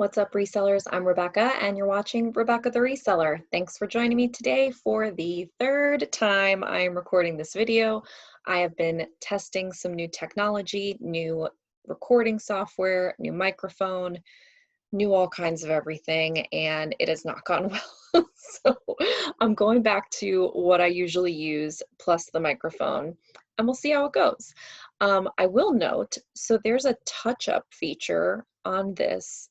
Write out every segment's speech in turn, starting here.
What's up, resellers? I'm Rebecca, and you're watching Rebecca the Reseller. Thanks for joining me today for the third time I am recording this video. I have been testing some new technology, new recording software, new microphone, new all kinds of everything, and it has not gone well. So I'm going back to what I usually use plus the microphone, and we'll see how it goes. I will note, so there's a touch-up feature on this.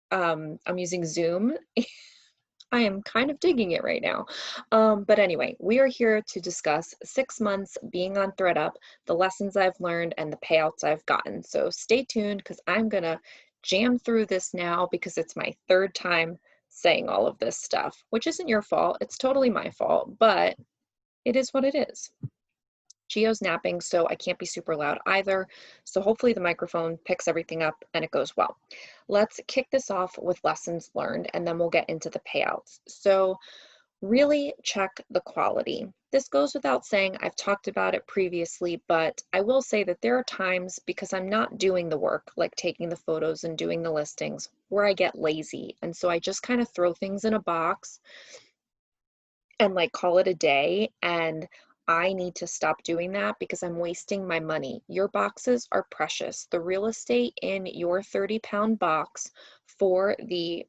I'm using Zoom. I am kind of digging it right now. But anyway, we are here to discuss 6 months being on THREDUP, the lessons I've learned, and the payouts I've gotten. So stay tuned because I'm gonna jam through this now because it's my third time saying all of this stuff, which isn't your fault. It's totally my fault, but it is what it is. Gio's napping, so I can't be super loud either. So hopefully the microphone picks everything up and it goes well. Let's kick this off with lessons learned, and then we'll get into the payouts. So really check the quality. This goes without saying, I've talked about it previously, but I will say that there are times, because I'm not doing the work, like taking the photos and doing the listings, where I get lazy. And so I just kind of throw things in a box and like call it a day. And I need to stop doing that because I'm wasting my money. Your boxes are precious. The real estate in your 30-pound box for the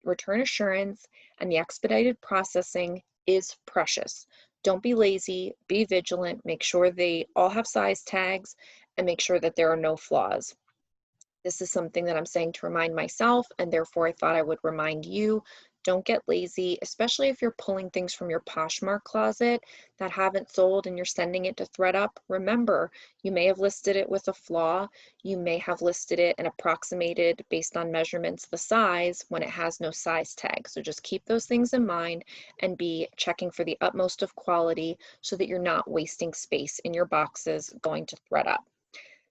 return assurance and the expedited processing is precious. Don't be lazy, be vigilant, make sure they all have size tags, and make sure that there are no flaws. This is something that I'm saying to remind myself, and therefore I thought I would remind you. Don't get lazy, especially if you're pulling things from your Poshmark closet that haven't sold and you're sending it to THREDUP. Remember, you may have listed it with a flaw. You may have listed it and approximated based on measurements the size when it has no size tag. So just keep those things in mind and be checking for the utmost of quality so that you're not wasting space in your boxes going to THREDUP.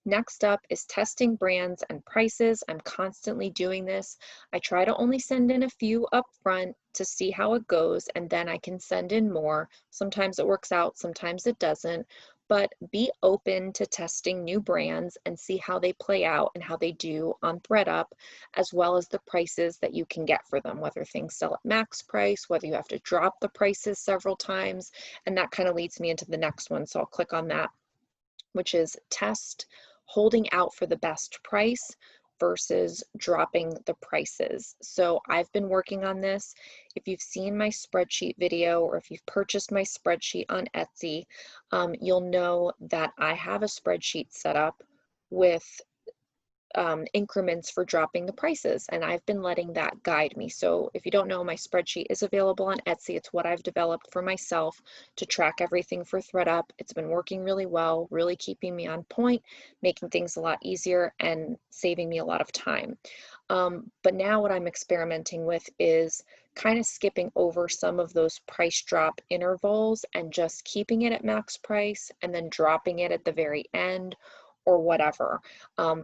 Next up is testing brands and prices. I'm constantly doing this. I try to only send in a few up front to see how it goes, and then I can send in more. Sometimes it works out, sometimes it doesn't, but be open to testing new brands and see how they play out and how they do on THREDUP, as well as the prices that you can get for them, whether things sell at max price, whether you have to drop the prices several times, and that kind of leads me into the next one. So I'll click on that, which is test holding out for the best price versus dropping the prices. So I've been working on this. If you've seen my spreadsheet video or if you've purchased my spreadsheet on Etsy, you'll know that I have a spreadsheet set up with increments for dropping the prices, and I've been letting that guide me. So if you don't know, my spreadsheet is available on Etsy. It's what I've developed for myself to track everything for THREDUP. It's been working really well, really keeping me on point, making things a lot easier and saving me a lot of time. But now what I'm experimenting with is kind of skipping over some of those price drop intervals and just keeping it at max price and then dropping it at the very end or whatever,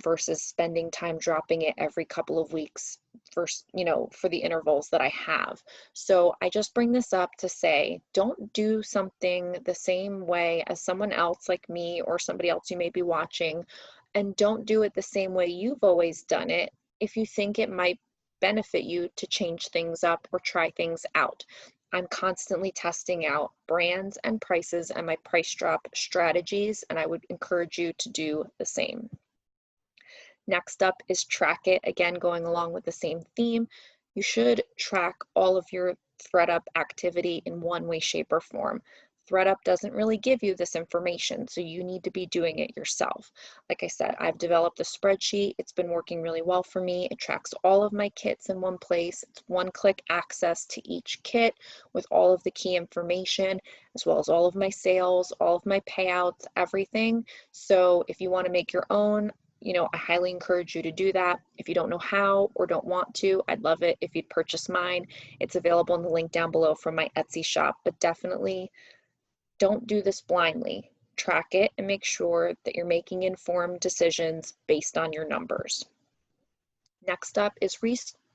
versus spending time dropping it every couple of weeks for, for the intervals that I have. So I just bring this up to say, don't do something the same way as someone else like me or somebody else you may be watching, and don't do it the same way you've always done it if you think it might benefit you to change things up or try things out. I'm constantly testing out brands and prices and my price drop strategies, and I would encourage you to do the same. Next up is track it. Again, going along with the same theme, you should track all of your THREDUP activity in one way, shape, or form. THREDUP doesn't really give you this information, so you need to be doing it yourself. Like I said, I've developed a spreadsheet. It's been working really well for me. It tracks all of my kits in one place. It's one-click access to each kit with all of the key information, as well as all of my sales, all of my payouts, everything. So if you want to make your own, I highly encourage you to do that. If you don't know how or don't want to, I'd love it if you'd purchase mine. It's available in the link down below from my Etsy shop, but definitely don't do this blindly. Track it and make sure that you're making informed decisions based on your numbers. Next up is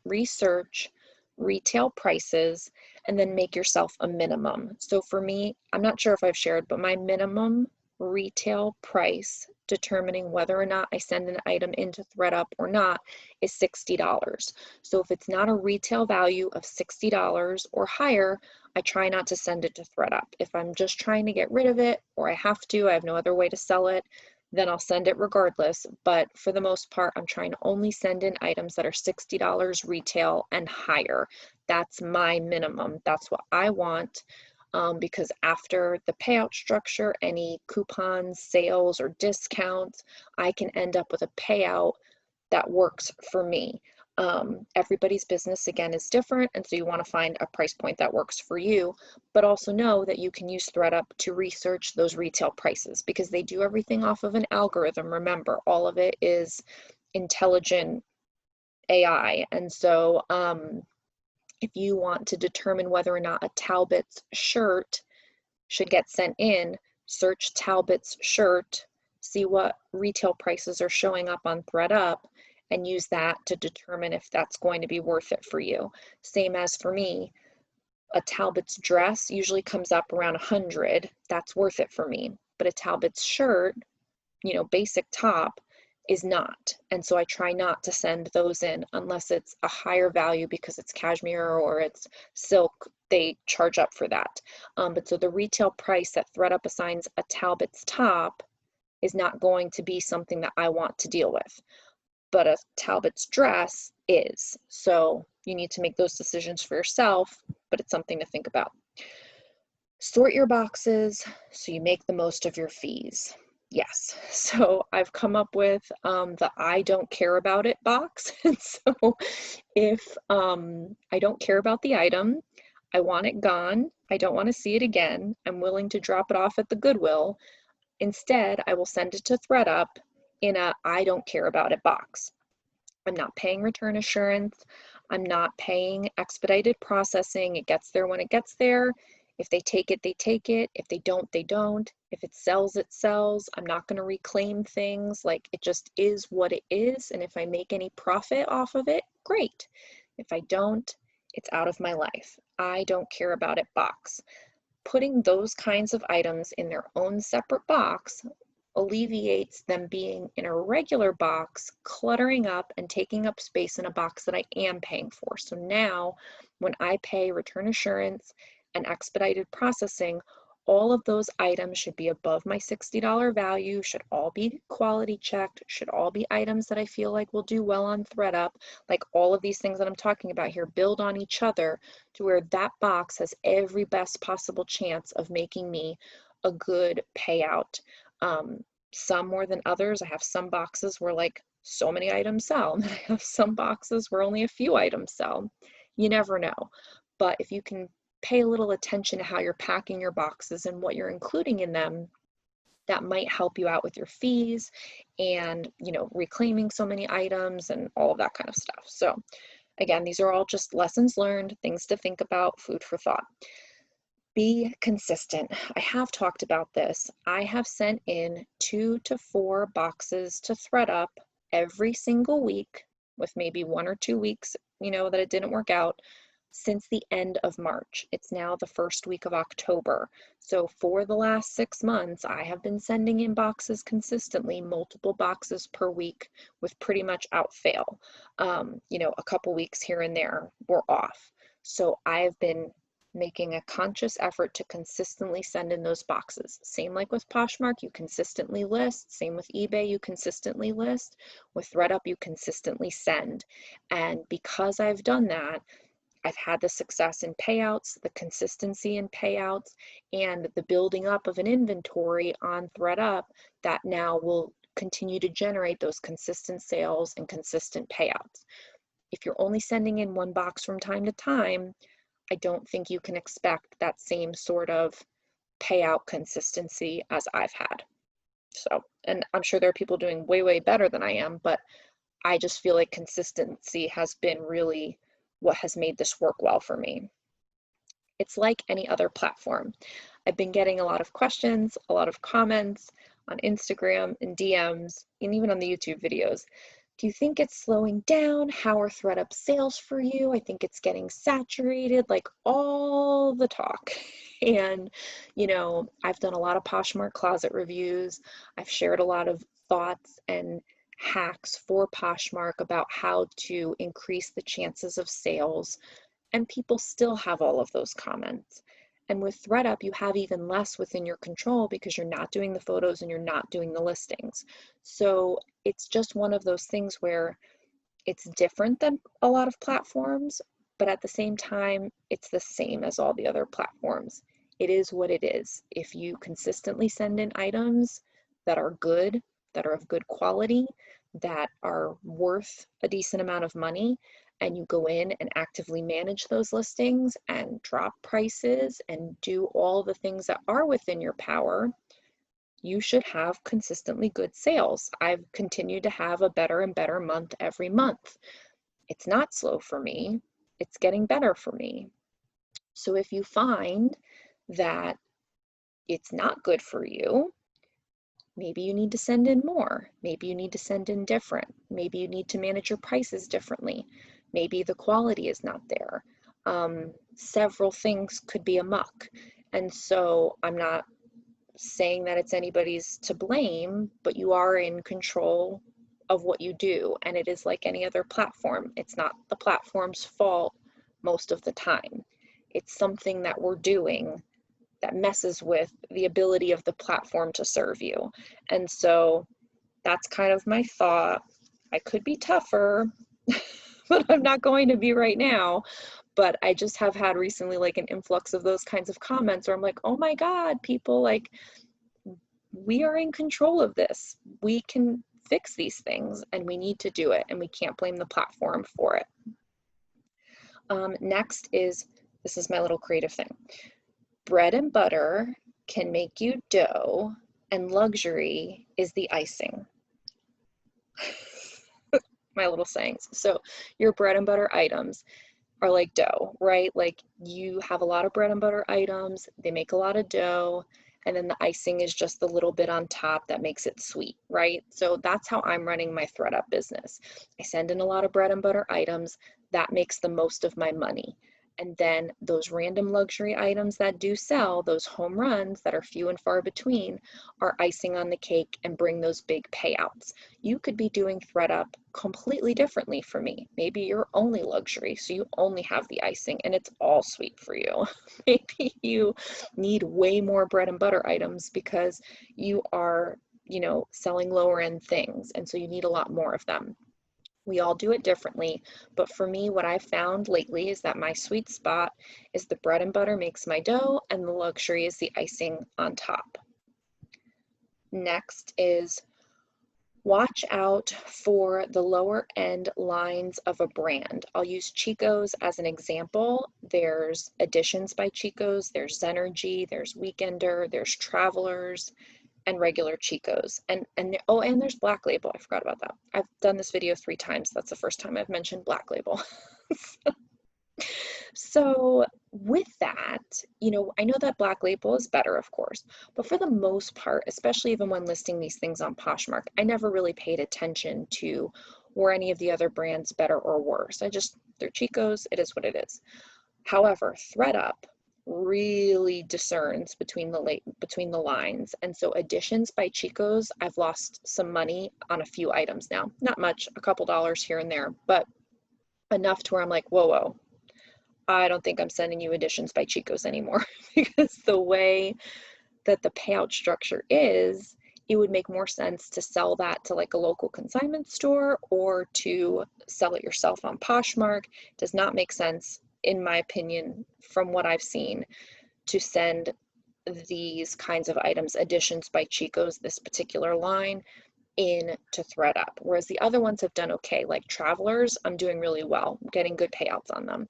research retail prices and then make yourself a minimum. So for me, I'm not sure if I've shared, but my minimum retail price determining whether or not I send an item into ThreadUp or not is $60. So if it's not a retail value of $60 or higher, I try not to send it to ThreadUp. If I'm just trying to get rid of it, or I have no other way to sell it, then I'll send it regardless. But for the most part, I'm trying to only send in items that are $60 retail and higher. That's my minimum. That's what I want. Because after the payout structure, any coupons, sales, or discounts, I can end up with a payout that works for me. Everybody's business, again, is different, and so you want to find a price point that works for you, but also know that you can use ThreadUp to research those retail prices, because they do everything off of an algorithm. Remember, all of it is intelligent AI, and so if you want to determine whether or not a Talbot's shirt should get sent in, search Talbot's shirt, see what retail prices are showing up on ThreadUp, and use that to determine if that's going to be worth it for you. Same as for me, a Talbot's dress usually comes up around 100. That's worth it for me. But a Talbot's shirt, basic top, is not. And so I try not to send those in unless it's a higher value because it's cashmere or it's silk. They charge up for that. But so the retail price that ThreadUp assigns a Talbot's top is not going to be something that I want to deal with. But a Talbot's dress is. So you need to make those decisions for yourself, but it's something to think about. Sort your boxes so you make the most of your fees. Yes, so I've come up with the I don't care about it box. And so if I don't care about the item, I want it gone, I don't want to see it again, I'm willing to drop it off at the Goodwill, instead I will send it to ThreadUp in a I don't care about it box. I'm not paying return assurance, I'm not paying expedited processing. It gets there when it gets there. If they take it, they take it. If they don't, they don't. If it sells, it sells. I'm not going to reclaim things. Like, it just is what it is. And if I make any profit off of it, great. If I don't, it's out of my life. I don't care about it box. Putting those kinds of items in their own separate box alleviates them being in a regular box, cluttering up and taking up space in a box that I am paying for. So now when I pay return assurance and expedited processing, all of those items should be above my $60 value, should all be quality checked, should all be items that I feel like will do well on ThreadUp. Like, all of these things that I'm talking about here build on each other to where that box has every best possible chance of making me a good payout. Some more than others. I have some boxes where like so many items sell. I have some boxes where only a few items sell. You never know. But if you can pay a little attention to how you're packing your boxes and what you're including in them, that might help you out with your fees and, reclaiming so many items and all of that kind of stuff. So again, these are all just lessons learned, things to think about, food for thought. Be consistent. I have talked about this. I have sent in 2 to 4 boxes to ThreadUp every single week, with maybe 1 or 2 weeks, that it didn't work out, since the end of March. It's now the first week of October. So for the last 6 months, I have been sending in boxes consistently, multiple boxes per week, with pretty much out fail. A couple weeks here and there were off. So I've been making a conscious effort to consistently send in those boxes. Same like with Poshmark, you consistently list. Same with eBay, you consistently list. With ThreadUp, you consistently send. And because I've done that, I've had the success in payouts, the consistency in payouts, and the building up of an inventory on ThreadUp that now will continue to generate those consistent sales and consistent payouts. If you're only sending in 1 box from time to time, I don't think you can expect that same sort of payout consistency as I've had. So, and I'm sure there are people doing way, way better than I am, but I just feel like consistency has been really what has made this work well for me. It's like any other platform. I've been getting a lot of questions, a lot of comments on Instagram and DMs, and even on the YouTube videos. Do you think it's slowing down? How are ThreadUp sales for you? I think it's getting saturated, like all the talk. And, I've done a lot of Poshmark closet reviews. I've shared a lot of thoughts and hacks for Poshmark about how to increase the chances of sales, and people still have all of those comments. And with ThreadUp, you have even less within your control because you're not doing the photos and you're not doing the listings. So it's just one of those things where it's different than a lot of platforms, but at the same time, it's the same as all the other platforms. It is what it is. If you consistently send in items that are good, that are of good quality, that are worth a decent amount of money, and you go in and actively manage those listings and drop prices and do all the things that are within your power, you should have consistently good sales. I've continued to have a better and better month every month. It's not slow for me, it's getting better for me. So if you find that it's not good for you, maybe you need to send in more. Maybe you need to send in different. Maybe you need to manage your prices differently. Maybe the quality is not there. Several things could be amok. And so I'm not saying that it's anybody's to blame, but you are in control of what you do. And it is like any other platform. It's not the platform's fault most of the time. It's something that we're doing that messes with the ability of the platform to serve you. And so that's kind of my thought. I could be tougher, but I'm not going to be right now. But I just have had recently like an influx of those kinds of comments where I'm like, oh my God, people, like, we are in control of this. We can fix these things and we need to do it, and we can't blame the platform for it. Next is, this is my little creative thing. Bread and butter can make you dough, and luxury is the icing. My little sayings. So your bread and butter items are like dough, right? Like you have a lot of bread and butter items, they make a lot of dough, and then the icing is just the little bit on top that makes it sweet, right? So that's how I'm running my ThreadUp business. I send in a lot of bread and butter items, that makes the most of my money. And then those random luxury items that do sell, those home runs that are few and far between, are icing on the cake and bring those big payouts. You could be doing ThreadUp completely differently for me. Maybe you're only luxury, so you only have the icing and it's all sweet for you. Maybe you need way more bread and butter items because you are, selling lower end things, and so you need a lot more of them. We all do it differently, but for me, what I've found lately is that my sweet spot is the bread and butter makes my dough, and the luxury is the icing on top. Next is watch out for the lower end lines of a brand. I'll use Chico's as an example. There's Editions by Chico's, there's Zenergy, there's Weekender, there's Travelers, and regular Chico's, and there's Black Label. I forgot about that. I've done this video 3 times. That's the first time I've mentioned Black Label. So with that, I know that Black Label is better, of course, but for the most part, especially even when listing these things on Poshmark, I never really paid attention to were any of the other brands better or worse. They're Chico's, it is what it is. However, ThreadUp really discerns between the lines, and so Editions by Chico's, I've lost some money on a few items now. Not much, a couple dollars here and there, but enough to where I'm like, whoa, I don't think I'm sending you Editions by Chico's anymore. Because the way that the payout structure is, it would make more sense to sell that to like a local consignment store or to sell it yourself on Poshmark. It does not make sense, in my opinion, from what I've seen, to send these kinds of items, Editions by Chico's, this particular line, in to ThreadUp, whereas the other ones have done okay. Like Travelers, I'm doing really well, getting good payouts on them.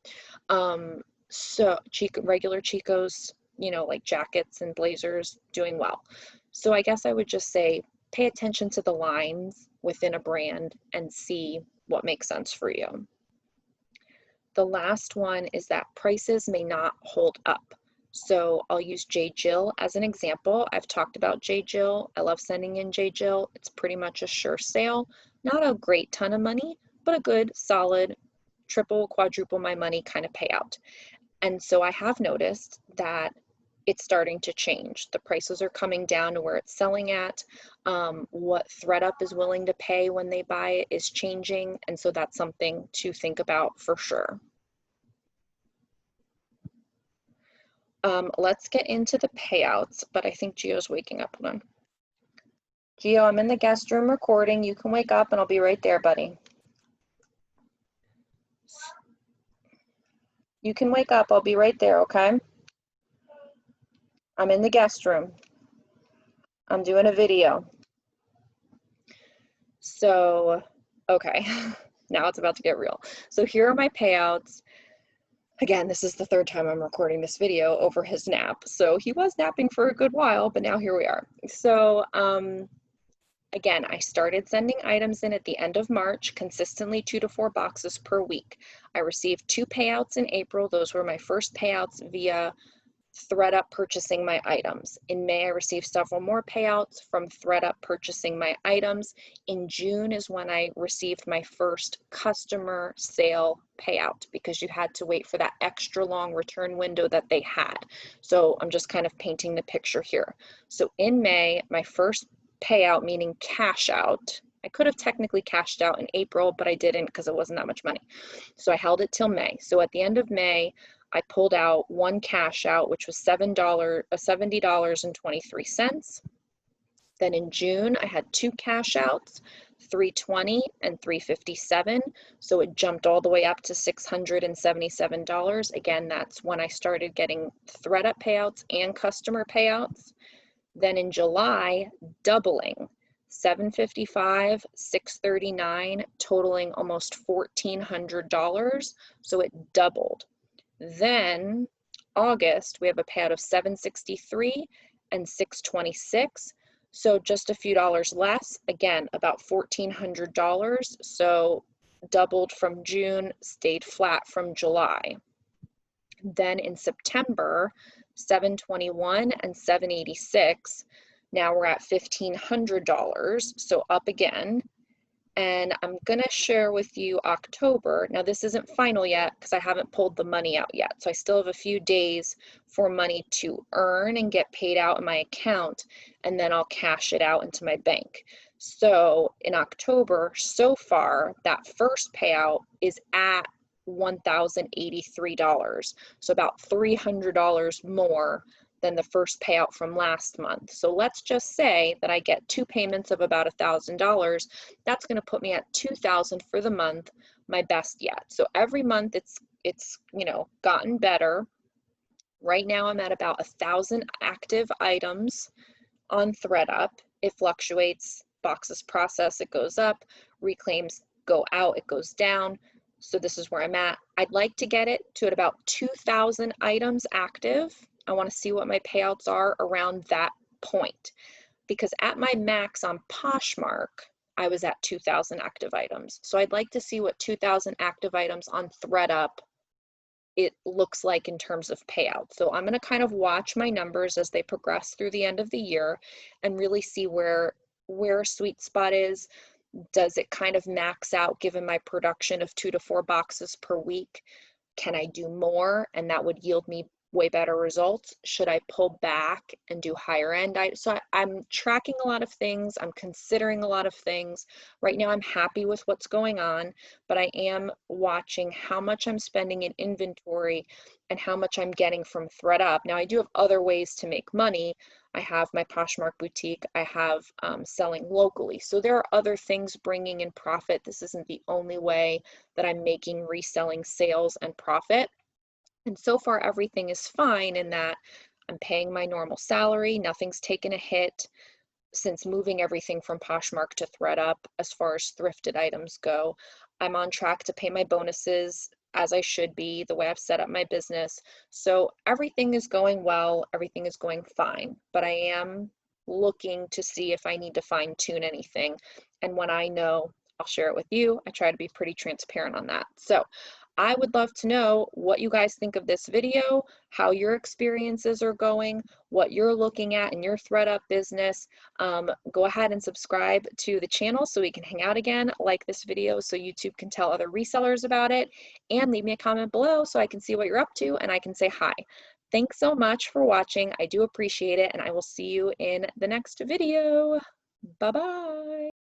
So regular Chico's, like jackets and blazers, doing well. So I guess I would just say pay attention to the lines within a brand and see what makes sense for you. The last one is that prices may not hold up. So I'll use J. Jill as an example. I've talked about J. Jill. I love sending in J. Jill. It's pretty much a sure sale. Not a great ton of money, but a good, solid, triple, quadruple my money kind of payout. And so I have noticed that it's starting to change. The prices are coming down to where it's selling at. What ThreadUp is willing to pay when they buy it is changing, and so that's something to think about for sure. Let's get into the payouts, but I think Gio's waking up. Hold on. Gio, I'm in the guest room recording. You can wake up and I'll be right there, buddy. You can wake up. I'll be right there, okay? I'm in the guest room. I'm doing a video. So, okay, now it's about to get real. So here are my payouts. Again, this is the third time I'm recording this video over his nap. So he was napping for a good while, but now here we are. So, again, I started sending items in at the end of March, consistently 2 to 4 boxes per week. I received 2 payouts in April. Those were my first payouts via ThreadUp purchasing my items. In May, I received several more payouts from ThreadUp purchasing my items. In June is when I received my first customer sale payout, because you had to wait for that extra long return window that they had. So I'm just kind of painting the picture here. So in May, my first payout, meaning cash out, I could have technically cashed out in April, but I didn't because it wasn't that much money. So I held it till May. So at the end of May, I pulled out one cash out, which was $70.23. Then in June, I had 2 cash outs, $320 and $357. So it jumped all the way up to $677. Again, that's when I started getting ThreadUp payouts and customer payouts. Then in July, doubling, $755, $639, totaling almost $1,400. So it doubled. Then August, we have a payout of $763 and $626. So just a few dollars less, again, about $1,400. So doubled from June, stayed flat from July. Then in September, $721 and $786. Now we're at $1,500, so up again. And I'm gonna share with you October. Now this isn't final yet because I haven't pulled the money out yet. So I still have a few days for money to earn and get paid out in my account, and then I'll cash it out into my bank. So in October, so far, that first payout is at $1,083. So about $300 more than the first payout from last month. So let's just say that I get 2 payments of about $1,000. That's going to put me at $2,000 for the month, my best yet. So every month it's gotten better. Right now I'm at about 1,000 active items on ThreadUp. It fluctuates. Boxes process, it goes up. Reclaims go out, it goes down. So this is where I'm at. I'd like to get it to at about 2,000 items active. I want to see what my payouts are around that point, because at my max on Poshmark, I was at 2,000 active items. So I'd like to see what 2,000 active items on ThreadUp it looks like in terms of payouts. So I'm going to kind of watch my numbers as they progress through the end of the year and really see where a sweet spot is. Does it kind of max out given my production of 2 to 4 boxes per week? Can I do more and that would yield me way better results? Should I pull back and do higher end items? So I'm tracking a lot of things. I'm considering a lot of things. Right now I'm happy with what's going on, but I am watching how much I'm spending in inventory and how much I'm getting from ThreadUp. Now I do have other ways to make money. I have my Poshmark boutique. I have selling locally. So there are other things bringing in profit. This isn't the only way that I'm making reselling sales and profit. And so far, everything is fine in that I'm paying my normal salary. Nothing's taken a hit since moving everything from Poshmark to ThreadUp. As far as thrifted items go, I'm on track to pay my bonuses as I should be, the way I've set up my business. So everything is going well. Everything is going fine. But I am looking to see if I need to fine tune anything. And when I know, I'll share it with you. I try to be pretty transparent on that. So I would love to know what you guys think of this video, how your experiences are going, what you're looking at in your ThreadUp business. Go ahead and subscribe to the channel so we can hang out again, like this video so YouTube can tell other resellers about it, and leave me a comment below so I can see what you're up to and I can say hi. thanks so much for watching. I do appreciate it, and I will see you in the next video. Bye-bye.